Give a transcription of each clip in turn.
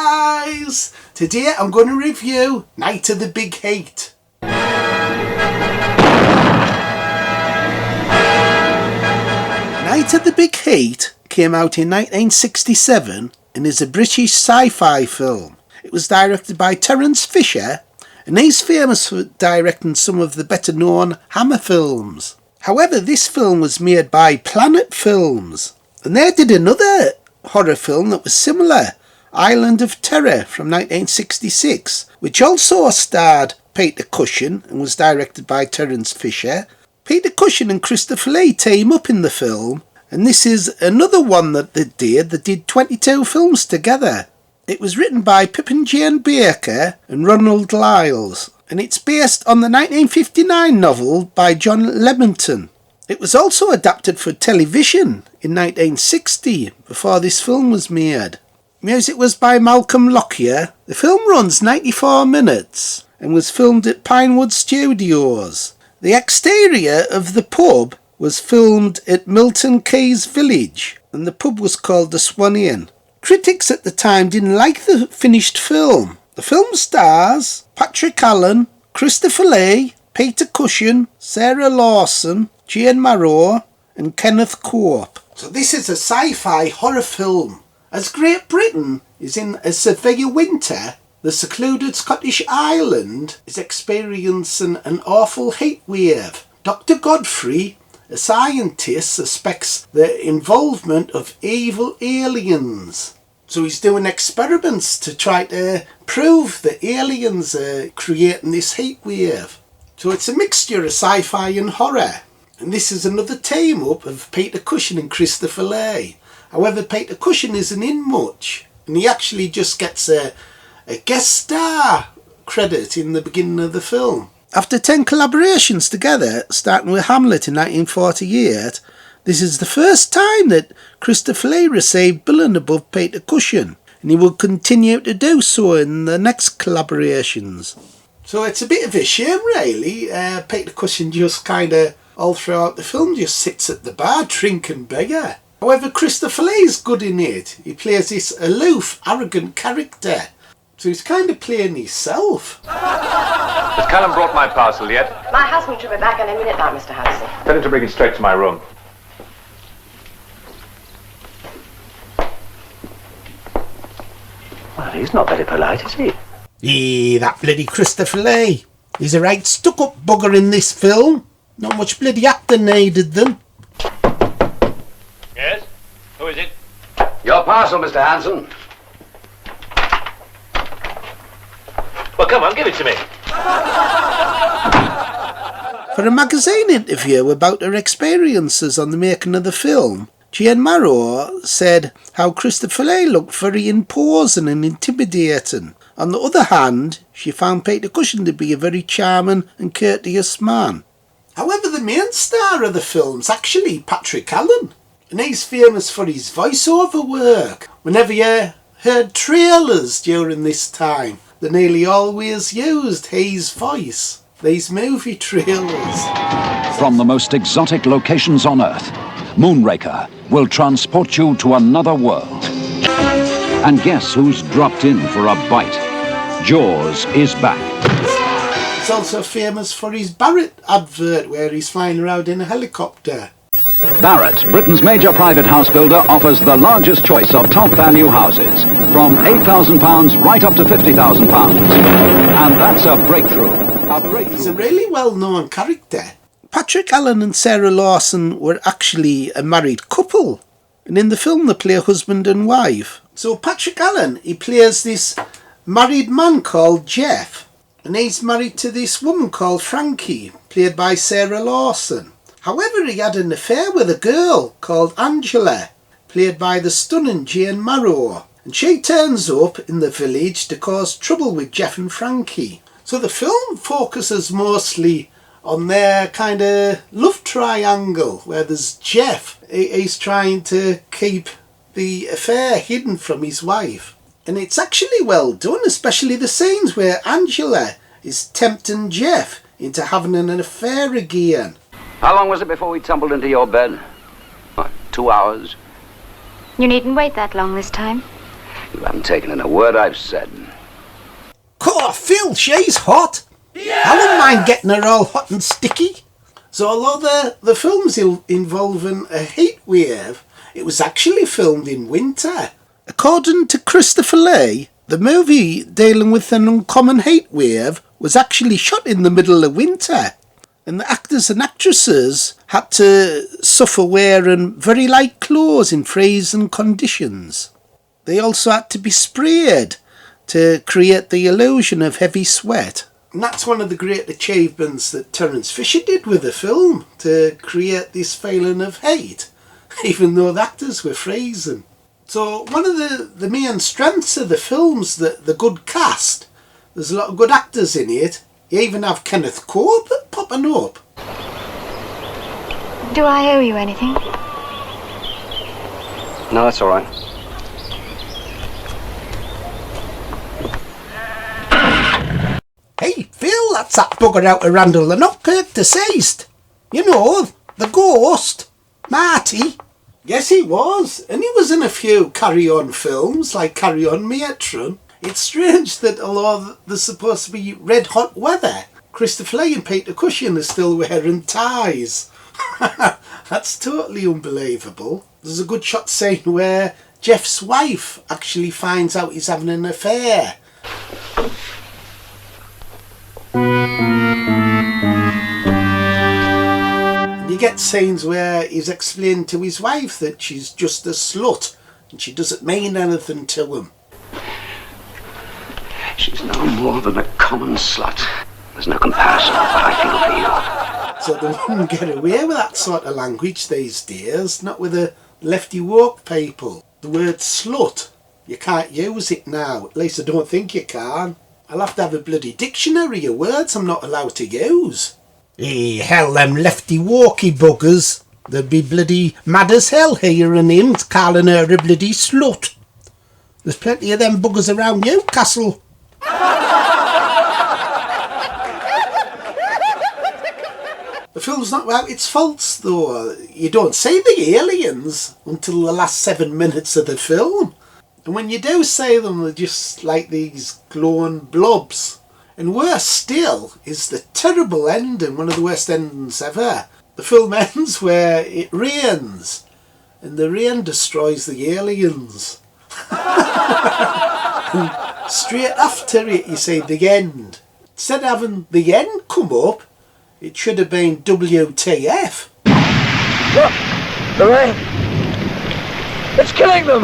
guys! Today I'm going to review Night of the Big Hate. Night of the Big Hate came out in 1967 and is a British sci-fi film. It was directed by Terence and he's famous for directing some of the better known Hammer films. However, this film was made by Planet Films, and they did another horror film that was similar, Island of Terror from 1966, which also starred Peter Cushing and was directed by Terence Fisher. Peter Cushing and Christopher Lee team up in the film, and this is another one that they did 22 films together. It was written by Pippin Jane Baker and Ronald Liles, and it's based on the 1959 novel by John Lymington. It was also adapted for television in 1960, before this film was made. Music was by Malcolm Lockyer. The film runs 94 minutes and was filmed at Pinewood Studios. The exterior of the pub was filmed at Milton Keynes Village, and the pub was called the Swan Inn. Critics at the time didn't like the finished film. The film stars Patrick Allen, Christopher Lee, Peter Cushing, Sarah Lawson, Jane Merrow and Kenneth Cope. So this is a sci-fi horror film. As Great Britain is in a severe winter, the secluded Scottish island is experiencing an awful heat wave. Dr. Godfrey, a scientist, suspects the involvement of evil aliens. So he's doing experiments to try to prove that aliens are creating this heat wave. So it's a mixture of sci-fi and horror. And this is another team-up of Peter Cushing and Christopher Lee. However, Peter Cushing isn't in much, and he actually just gets a guest star credit in the beginning of the film. After 10 collaborations together, starting with Hamlet in 1948, this is the first time that Christopher Lee received billing above Peter Cushing, and he will continue to do so in the next collaborations. So it's a bit of a shame, really. Peter Cushing just kind of, all throughout the film, just sits at the bar drinking beer. However, Christopher Lee's good in it. He plays this aloof, arrogant character. So he's kind of playing himself. Has Callum brought my parcel yet? My husband should be back any minute now, Mr. Hudson. Tell him to bring it straight to my room. Well, he's not very polite, is he? That bloody Christopher Lee. He's a right stuck-up bugger in this film. Not much bloody acting needed then. Yes? Who is it? Your parcel, Mr. Hanson. Well, come on, give it to me. For a magazine interview about her experiences on the making of the film, Jane Merrow said how Christopher Lee looked very imposing and intimidating. On the other hand, she found Peter Cushing to be a very charming and courteous man. However, the main star of the film's actually Patrick Allen, and he's famous for his voiceover work. Whenever you heard trailers during this time, they nearly always used his voice, these movie trailers. From the most exotic locations on Earth, Moonraker will transport you to another world. And guess who's dropped in for a bite? Jaws is back. He's also famous for his Barrett advert where he's flying around in a helicopter. Barrett, Britain's major private house builder, offers the largest choice of top-value houses, from £8,000 right up to £50,000. And that's a breakthrough. He's a really well-known character. Patrick Allen and Sarah Lawson were actually a married couple, and in the film they play husband and wife. So Patrick Allen, he plays this married man called Jeff, and he's married to this woman called Frankie, played by Sarah Lawson. However, he had an affair with a girl called Angela, played by the stunning Jane Merrow, and she turns up in the village to cause trouble with Jeff and Frankie. So the film focuses mostly on their kind of love triangle, where there's Jeff. He's trying to keep the affair hidden from his wife. And it's actually well done, especially the scenes where Angela is tempting Jeff into having an affair again. How long was it before we tumbled into your bed? What, 2 hours? You needn't wait that long this time. You haven't taken in a word I've said. Cool, Phil, she's hot. Yeah. I wouldn't mind getting her all hot and sticky. So although the film's involving a heat wave, it was actually filmed in winter. According to Christopher Lee, the movie dealing with an uncommon heat wave was actually shot in the middle of winter, and the actors and actresses had to suffer wearing very light clothes in freezing conditions. They also had to be sprayed to create the illusion of heavy sweat. And that's one of the great achievements that Terence Fisher did with the film, to create this feeling of heat, even though the actors were freezing. So one of the main strengths of the film's the good cast. There's a lot of good actors in it. You even have Kenneth Cope popping up. Do I owe you anything? No, that's all right. Hey, Phil, that's that bugger out of Randall the Knockirk deceased. You know, the ghost, Marty. Yes, he was, and he was in a few Carry On films, like Carry On Matron. It's strange that although there's supposed to be red hot weather, Christopher Lee and Peter Cushing are still wearing ties. That's totally unbelievable. There's a good shot scene where Jeff's wife actually finds out he's having an affair. You get scenes where he's explained to his wife that she's just a slut and she doesn't mean anything to him. She's no more than a common slut. There's no comparison with what I feel for you. So they wouldn't get away with that sort of language these days, not with the lefty woke people. The word slut, you can't use it now, at least I don't think you can. I'll have to have a bloody dictionary of words I'm not allowed to use. Hey, hell, them lefty walkie buggers. They'd be bloody mad as hell hearing him calling her a bloody slut. There's plenty of them buggers around Newcastle. The film's not without its faults, though. You don't see the aliens until the last 7 minutes of the film. And when you do see them, they're just like these glowing blobs. And worse still is the terrible ending, one of the worst endings ever. The film ends where it rains, and the rain destroys the aliens. And straight after it, you see the end. Instead of having the end come up, it should have been WTF. Look! The rain! It's killing them!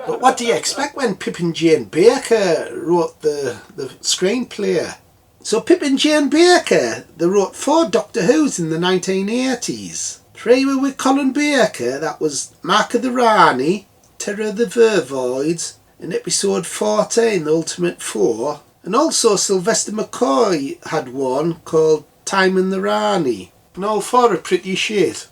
But what do you expect when Pip and Jane Baker wrote the screenplay? So Pip and Jane Baker, they wrote 4 Doctor Who's in the 1980s. 3 were with Colin Baker, that was Mark of the Rani, Terror of the Vervoids, and episode 14, The Ultimate 4. And also Sylvester McCoy had one called Time in the Rani. And all 4 are pretty shit.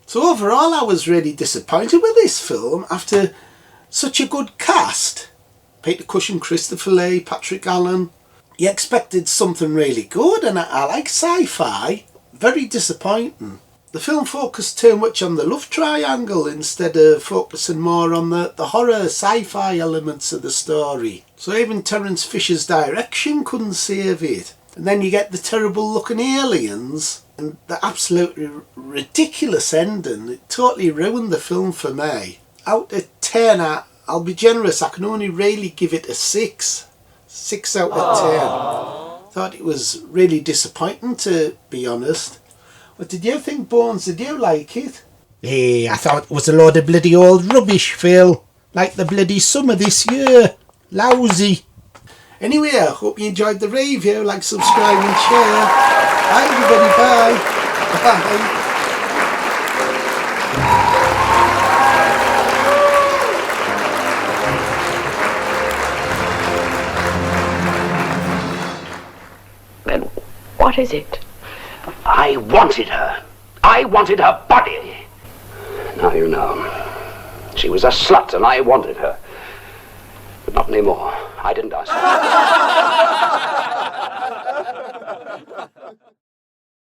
So overall I was really disappointed with this film after such a good cast. Peter Cushing, Christopher Lee, Patrick Allen. You expected something really good, and I like sci-fi. Very disappointing. The film focused too much on the love triangle instead of focusing more on the horror sci-fi elements of the story. So even Terence Fisher's direction couldn't save it. And then you get the terrible looking aliens and the absolutely ridiculous ending. It totally ruined the film for me. Out of 10, I'll be generous, I can only really give it a 6. 6 out of 10. Thought it was really disappointing, to be honest. What did you think, Bones? Did you like it? Hey, I thought it was a load of bloody old rubbish, Phil. Like the bloody summer this year. Lousy. Anyway, I hope you enjoyed the review. Like, subscribe and share. Bye everybody, bye. Bye. What is it? I wanted her. I wanted her body. Now you know. She was a slut and I wanted her. But not anymore. I didn't ask you.